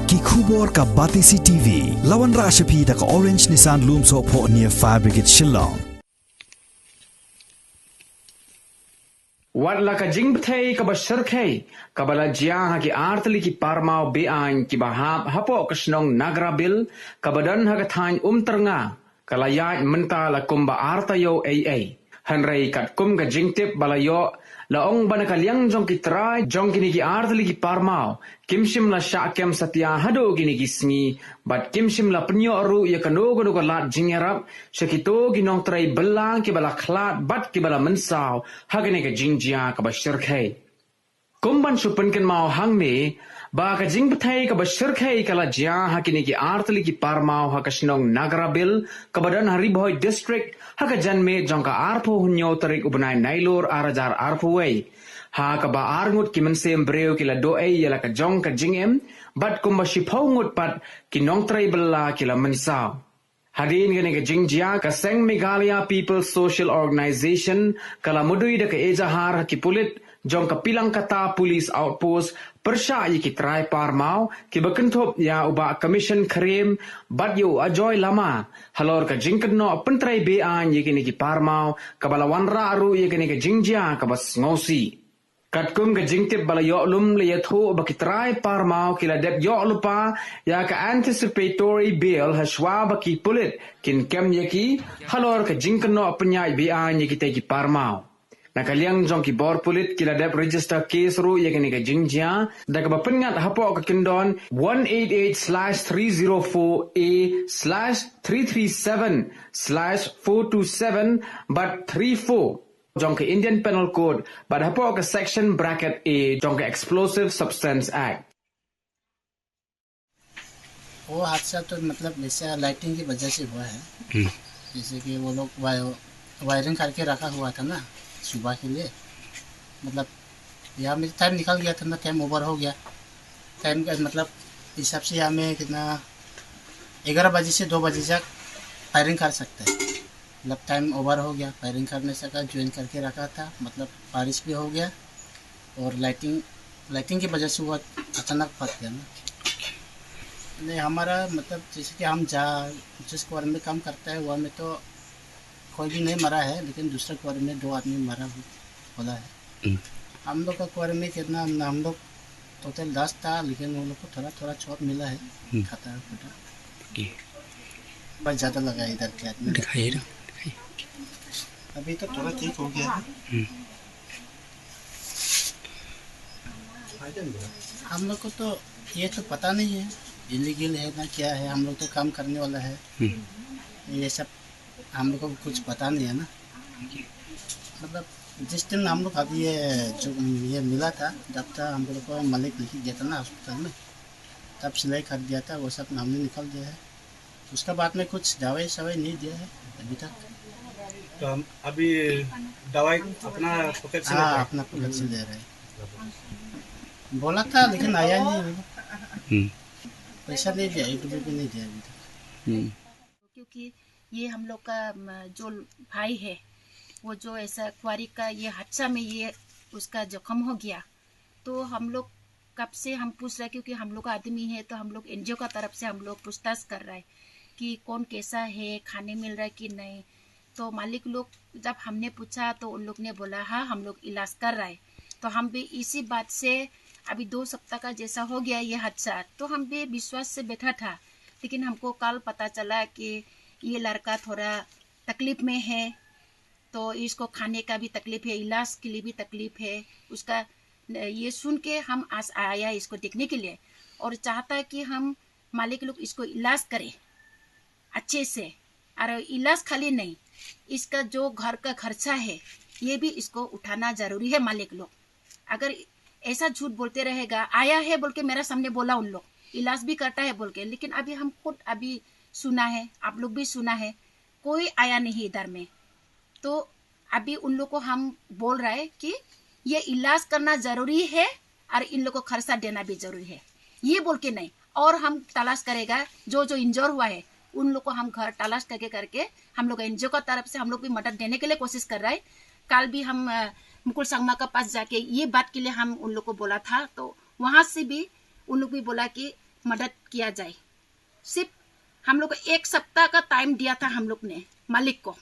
ki khubor ka Batisi TV lawan ra shapi da ka Orange Nissan Lumso pho near Fire Brigade Shillong. Wat la ka jing bthei ka bashar khai ka bala jia ha ki artli ki parmau be an ki bahap hapo kasnong nagra bil ka badan ha ka thain ternga ka la ya menta la kumba arta yo ai hanrei kat kum ka jing tip bala yo la ong bana ka liang jong ki trai jong ki ni ki artli ki parmau kimshim la sha kem satya hado ki ni ki sngi bat kimshim la pnyo ru ya ka no go ka lat jingerap shakito ki nong trai belang ki bala khlat bat ki bala mensau ha ki ni ka jingjia ka bashar khai kumban supan ken mau hang me ba ka jing bthai ka bashar khai kala jia ha ki ni ki artli ki parmau ha ka snong nagra bil ka badan hari boy district ha ka janme jong ka arpho hunyo tarik ubnai nailor arajar arpho wei ha ka ba arngut ki mensem breu ki la do ai ya ka jong ka jingem bat kumba shipau ngut pat ki nong trai bella ki la mensau hadin gani ka jingjia ka seng Meghalaya People Social Organization kala mudui da ka ejahar ha ki pulit jong ka pilang kata police outpost persha yi ki trai parmau ki bakentop ya uba commission khrem bat yo ajoy lama halor ka jingkno pentrai be an yi ki parmau ka balawan ra ru yi ki jingjia ka bas ngosi katkum ka jingtip bala yo lum le yatho ba ki trai parmau ki la dep yo lupa ya ka anticipatory bill hashwa ba ki pulit kin kem yaki halor ka jingkno penyai be an yi ki parmau nakaliang jong ki bor pulit kila dep register case ru ya kini ka jingjia da ka bapengat hapo ka kindon 188/304A/337/427 but 34 jong ka Indian Penal Code but hapo ka section bracket A jong ka Explosive Substance Act. वो हादसा तो मतलब जैसे lighting की वजह से हुआ है जैसे कि वो लोग वायरिंग करके रखा हुआ था ना सुबह के लिए मतलब यहाँ में टाइम निकल गया था ना टाइम ओवर हो गया टाइम का मतलब हिसाब से यहाँ में कितना 11 बजे से 2 बजे तक फायरिंग कर सकते हैं मतलब टाइम ओवर हो गया फायरिंग करने से का ज्वाइन करके रखा था मतलब बारिश भी हो गया और लाइटिंग की वजह से वो अचानक फट गया ना नहीं हमारा मतलब जैसे कि हम जिस क्वार में काम करता है वहाँ में तो कोई भी नहीं मरा है लेकिन दूसरे क्वार में 2 आदमी मरा बोला है हम लोग का क्वार में कितना हम लोग टोटल 10 था लेकिन वो लोग को थोड़ा थोड़ा चोट मिला है खाता फटा बहुत ज़्यादा लगा इधर के आदमी दिखाइए अभी तो थोड़ा ठीक हो गया है हम लोग को तो ये तो पता नहीं है इलीगल है ना क्या है हम लोग तो काम करने वाला है ये सब हम लोग को कुछ पता नहीं है ना मतलब जिस दिन हम लोग अभी ये मिला था जब तक हम लोग को मालिक लिख दिया था ना हॉस्पिटल में तब सिलाई कर दिया था वो सब हमने निकल दिया है उसके बाद में कुछ दवाई सवाई नहीं दिया है अभी तक तो हम अभी दवाई अपना पॉकेट से अपना पॉकेट से ले रहे हैं बोला था लेकिन आया नहीं पैसा नहीं दिया 1 रुपये भी नहीं दिया अभी तक क्योंकि ये हम लोग का जो भाई है वो जो ऐसा क्वारी का ये हादसा में ये उसका जख्म हो गया तो हम लोग कब से हम पूछ रहे हैं क्योंकि हम लोग आदमी है तो हम लोग एनजीओ का तरफ से हम लोग पूछताछ कर रहे हैं कि कौन कैसा है खाने मिल रहा है कि नहीं तो मालिक लोग जब हमने पूछा तो उन लोग ने बोला हाँ हम लोग इलाज कर रहे हैं तो हम भी इसी बात से अभी 2 सप्ताह का जैसा हो गया ये हादसा तो हम भी विश्वास से बैठा था लेकिन हमको कल पता चला कि ये लड़का थोड़ा तकलीफ में है तो इसको खाने का भी तकलीफ है इलाज के लिए भी तकलीफ है उसका ये सुन के हम आज आया इसको देखने के लिए और चाहता है कि हम मालिक लोग इसको इलाज करें अच्छे से और इलाज खाली नहीं इसका जो घर का खर्चा है ये भी इसको उठाना जरूरी है मालिक लोग अगर ऐसा झूठ बोलते रहेगा आया है बोल के मेरा सामने बोला उन लोग इलाज भी करता है बोल के लेकिन अभी हम खुद अभी सुना है आप लोग भी सुना है कोई आया नहीं इधर में तो अभी उन लोग को हम बोल रहे हैं कि ये इलाज करना जरूरी है और इन लोग को खर्चा देना भी जरूरी है ये बोल के नहीं और हम तलाश करेगा जो इंजोर हुआ है उन लोग को हम घर तलाश करके हम लोग एनजीओ का तरफ से हम लोग भी मदद देने के लिए कोशिश कर रहे हैं कल भी हम मुकुल संगमा का पास जाके ये बात के लिए हम उन लोग को बोला था तो वहां से भी उन लोग भी बोला कि मदद किया जाए। सिर्फ हम लोग को 1 सप्ताह का टाइम दिया था हम लोग ने मालिक को,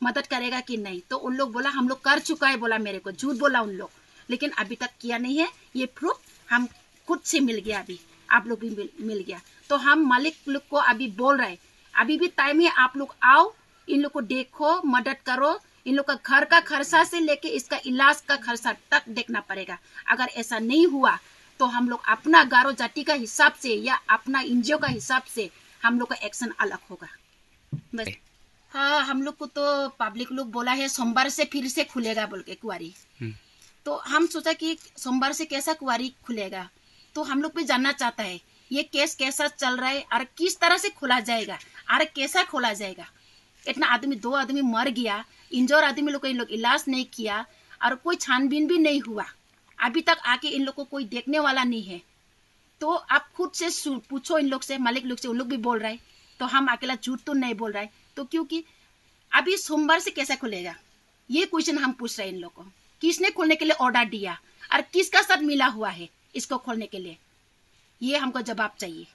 मदद करेगा कि नहीं। तो उन लोग बोला हम लोग कर चुका है, बोला मेरे को, झूठ बोला उन लोग, लेकिन अभी तक किया नहीं है। ये प्रूफ हम खुद से मिल गया, अभी आप लोग भी मिल गया। तो हम मालिक लोग को अभी बोल रहे, अभी भी टाइम है, आप लोग आओ, इन लोग को देखो, मदद करो। इन लोग का घर का खर्चा से लेके इसका इलाज का खर्चा तक देखना पड़ेगा। अगर ऐसा नहीं हुआ तो हम लोग अपना गारो जाति का हिसाब से या अपना एनजीओ का हिसाब से हम लोग का एक्शन अलग होगा बस। हाँ, हम लोग को तो पब्लिक लोग बोला है सोमवार से फिर से खुलेगा बोल के कुंवारी। तो हम सोचा कि सोमवार से कैसा कुंवारी खुलेगा, तो हम लोग भी जानना चाहता है ये केस कैसा चल रहा है और किस तरह से खोला जाएगा और कैसा खोला जाएगा। इतना आदमी, 2 आदमी मर गया, इंजोर आदमी लोग को इन लोग इलाज नहीं किया और कोई छानबीन भी नहीं हुआ। अभी तक आके इन लोग को कोई देखने वाला नहीं है। तो आप खुद से पूछो इन लोग से, मालिक लोग से, उन लोग भी बोल रहे हैं। तो हम अकेला झूठ तो नहीं बोल रहे। तो क्योंकि अभी सोमवार से कैसा खुलेगा ये क्वेश्चन हम पूछ रहे हैं इन लोग को। किसने खोलने के लिए ऑर्डर दिया और किसका साथ मिला हुआ है इसको खोलने के लिए, ये हमको जवाब चाहिए।